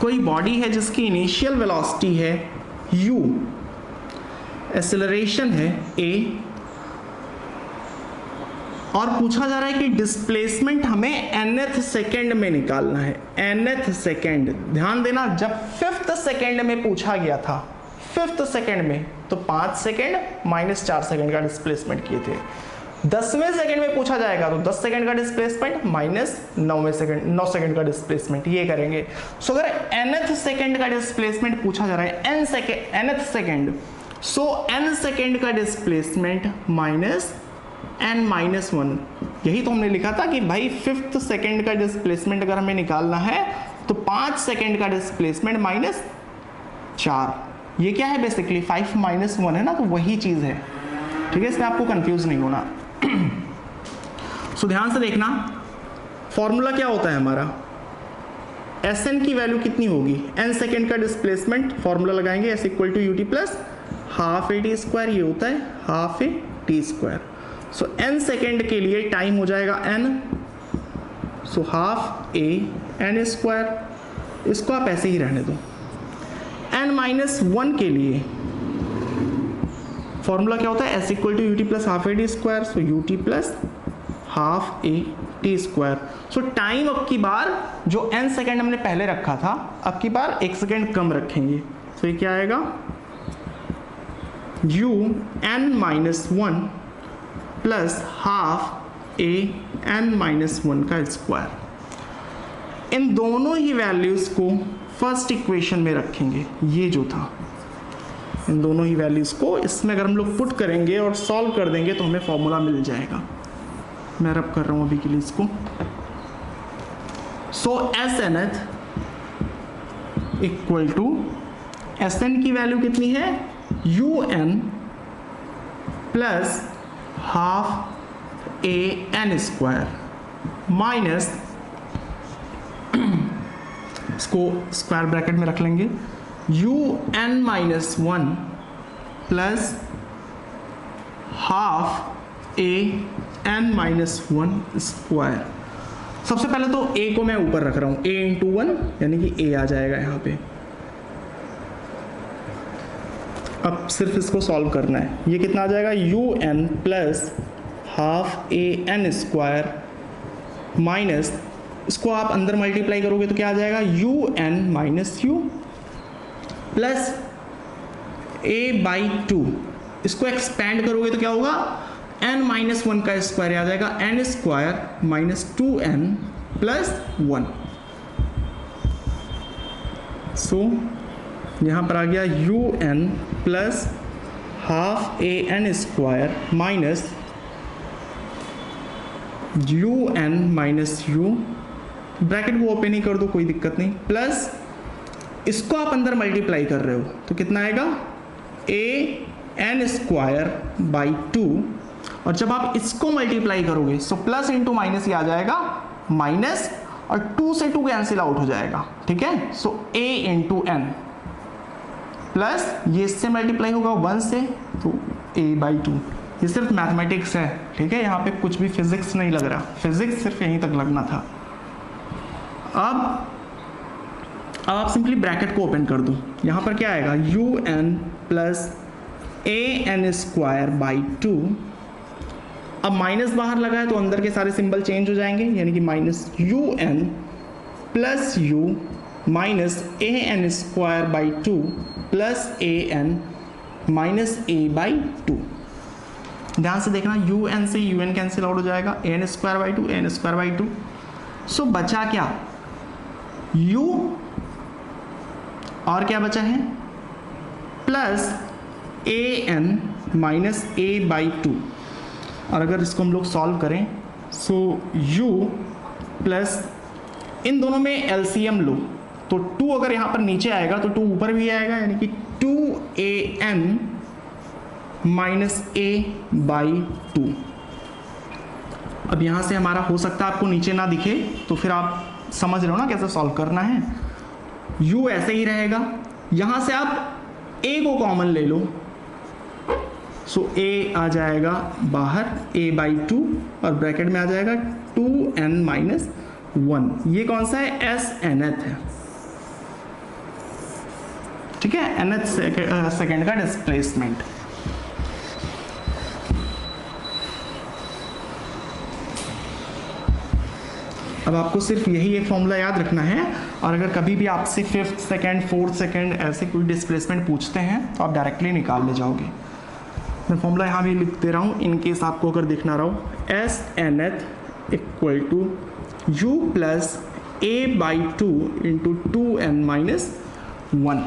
कोई बॉडी है जिसकी इनिशियल वेलोसिटी है u, एक्सेलरेशन है a, और पूछा जा रहा है कि डिस्प्लेसमेंट हमें nth सेकेंड में निकालना है। nth सेकेंड, ध्यान देना, जब 5th सेकेंड में पूछा गया था, 5th सेकेंड में तो 5 सेकेंड माइनस 4 सेकेंड का डिस्प्लेसमेंट किए थे। 10वें सेकेंड में पूछा जाएगा तो 10 सेकेंड का डिस्प्लेसमेंट माइनस 9 सेकेंड का डिस्प्लेसमेंट, ये करेंगे। सो अगर nth सेकेंड का डिस्प्लेसमेंट पूछा जा रहा है nth सेकेंड, सो n सेकेंड का डिस्प्लेसमेंट माइनस n माइनस 1। यही तो हमने लिखा था कि भाई 5th सेकेंड का डिस्प्लेसमेंट अगर हमें निकालना है तो 5 सेकेंड का डिस्प्लेसमेंट माइनस 4, ये क्या है बेसिकली 5 माइनस 1 है ना, तो वही चीज है, ठीक है, इसमें आपको कंफ्यूज नहीं होना। सो ध्यान से देखना, फॉर्मूला क्या होता है हमारा, Sn की वैल्यू कितनी होगी, n सेकेंड का डिस्प्लेसमेंट, फॉर्मूला लगाएंगे s equal to u t plus half a t square, ये होता है half a t square. So n second के लिए टाइम हो जाएगा n, so half A N square, इसको आप ऐसे ही रहने दो। n माइनस 1 के लिए फॉर्मूला क्या होता है, s equal to u t plus half a t square, so u t plus half a t square. So time अब की बार जो n सेकेंड हमने पहले रखा था, अब की बार 1 सेकेंड कम रखेंगे, तो ये क्या आएगा u n minus 1 plus half a n minus 1 का स्क्वायर। इन दोनों ही वैल्यूज को फर्स्ट इक्वेशन में रखेंगे, ये जो था, इन दोनों ही वैल्यूज को इसमें अगर हम लोग पुट करेंगे और सॉल्व कर देंगे तो हमें फॉर्मूला मिल जाएगा। मैं रब कर रहा हूं अभी के लिए इसको। So s nth equal to, s n की वैल्यू कितनी है u N plus half A N square minus, इसको स्क्वायर ब्रैकेट में रख लेंगे, u N minus 1 plus half ए एन माइनस 1 स्क्वायर। सबसे पहले तो a को मैं ऊपर रख रहा हूं, a इंटू 1 यानी कि a आ जाएगा यहां पे। अब सिर्फ इसको सॉल्व करना है, ये कितना आ जाएगा U N plus half A N square minus, इसको आप अंदर मल्टीप्लाई करोगे तो क्या आ जाएगा U N minus U, plus a/2, इसको एक्सपेंड करोगे तो क्या होगा, n-1 का स्क्वायर आ जाएगा, n² माइनस 2n प्लस 1। सो यहाँ पर आ गया un plus half an² minus un minus u, bracket को ओपन ही कर दो कोई दिक्कत नहीं, प्लस इसको आप अंदर मल्टीप्लाई कर रहे हो तो कितना आएगा an²/2, और जब आप इसको मल्टीप्लाई करोगे सो प्लस इंटू माइनस ये आ जाएगा माइनस, और 2 से 2 कैंसिल आउट हो जाएगा, ठीक है। सो a इंटू n प्लस ये इससे मल्टीप्लाई होगा 1 से, तो a/2। ये सिर्फ मैथमेटिक्स है, ठीक है, यहाँ पे कुछ भी फिजिक्स नहीं लग रहा, फिजिक्स सिर्फ यहीं तक लगना था। अब आप सिंपली ब्रैकेट को ओपन कर दो, यहाँ पर क्या आएगा un प्लस an²/2। अब माइनस बाहर लगा है तो अंदर के सारे सिंबल चेंज हो जाएंगे, यानी कि minus un plus u minus an²/2 plus an minus a/2। ध्यान से देखना, un से un कैंसिल आउट हो जाएगा, an²/2 सो बचा क्या u, और क्या बचा है प्लस an माइनस a/2। और अगर इसको हम लोग सॉल्व करें सो u प्लस इन दोनों में एलसीएम लो तो 2 अगर यहाँ पर नीचे आएगा तो 2 ऊपर भी आएगा, यानी कि 2an माइनस a/2। अब यहाँ से हमारा हो सकता है आपको नीचे ना दिखे, तो फिर आप समझ रहे हो ना कैसे सॉल्व करना है। u ऐसे ही रहेगा, यहाँ से आप a को कॉमन ले लो, सो a आ जाएगा बाहर a/2, और ब्रैकेट में आ जाएगा 2n-1। ये कौन सा है, nth है, ठीक है, nth सेकेंड का डिस्प्लेसमेंट। अब आपको सिर्फ यही एक फॉर्मूला याद रखना है, और अगर कभी भी आपसे 5th सेकेंड 4th सेकेंड ऐसे कोई डिस्प्लेसमेंट पूछते हैं तो आप डायरेक्टली निकाल ले जाओगे। मैं फॉर्मूला यहाँ भी लिख दे रहा हूँ इन केस आपको अगर देखना रहो, SNth equal to u plus a/2 into 2n-1।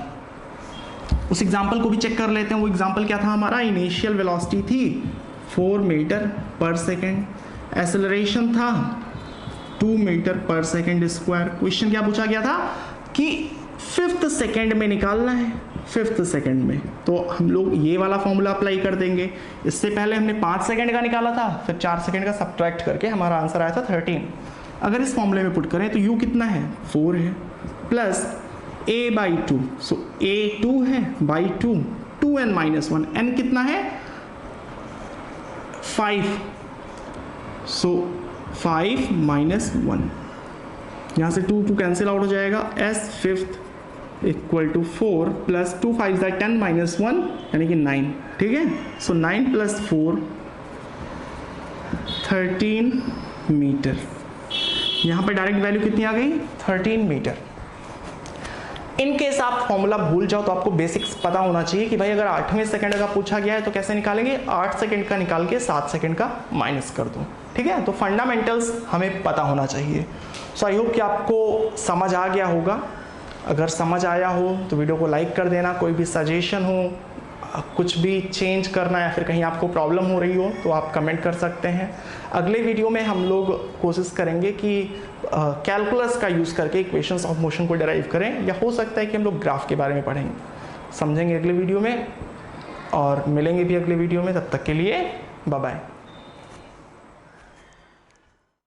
उस एग्जाम्पल को भी चेक कर लेते हैं। वो एग्जाम्पल क्या था हमारा, इनिशियल वेलोसिटी थी 4 मीटर पर सेकेंड, एक्सेलरेशन था 2 मीटर पर सेकेंड स्क्वायर। क्वेश्चन क्या पूछा गया था कि 5th सेकेंड में निकालना है, 5th सेकेंड में, तो हम लोग ये वाला फॉर्मूला अप्लाई कर देंगे। इससे पहले हमने 5 सेकेंड का निकाला था, फिर 4 सेकेंड का सब्ट्रैक्ट करके हमारा आंसर आया था 13। अगर इस फॉर्मूले में पुट करें तो u कितना है 4 है, प्लस a/2, सो a 2 है बाई 2, 2n-1, n कितना है 5, सो 5-1, यहाँ से 2 कैंसिल आउट हो जाएगा, s 5th equal to 4 plus 2 5 10-1 यानी कि 9, ठीक है। सो 9 प्लस 4 13 मीटर। यहाँ पे डायरेक्ट वैल्यू कितनी आ गई 13 मीटर। इन केस आप फॉर्मूला भूल जाओ तो आपको बेसिक्स पता होना चाहिए कि भाई अगर 8वें सेकंड का पूछा गया है तो कैसे निकालेंगे, 8 सेकंड का निकाल के 7 सेकंड का माइनस कर दो, ठीक है। तो फंडामेंटल्स हमें पता होना चाहिए। सो आई होप कि आपको समझ आ गया होगा। अगर समझ आया हो तो वीडियो को लाइक कर देना। कोई भी सजेशन हो, कुछ भी चेंज करना या फिर कहीं आपको प्रॉब्लम हो रही हो तो आप कमेंट कर सकते हैं। अगले वीडियो में हम लोग कोशिश करेंगे कि कैलकुलस का यूज़ करके इक्वेशंस ऑफ मोशन को डिराइव करें, या हो सकता है कि हम लोग ग्राफ के बारे में पढ़ेंगे, समझेंगे अगले वीडियो में, और मिलेंगे भी अगले वीडियो में। तब तक के लिए बाय बाय।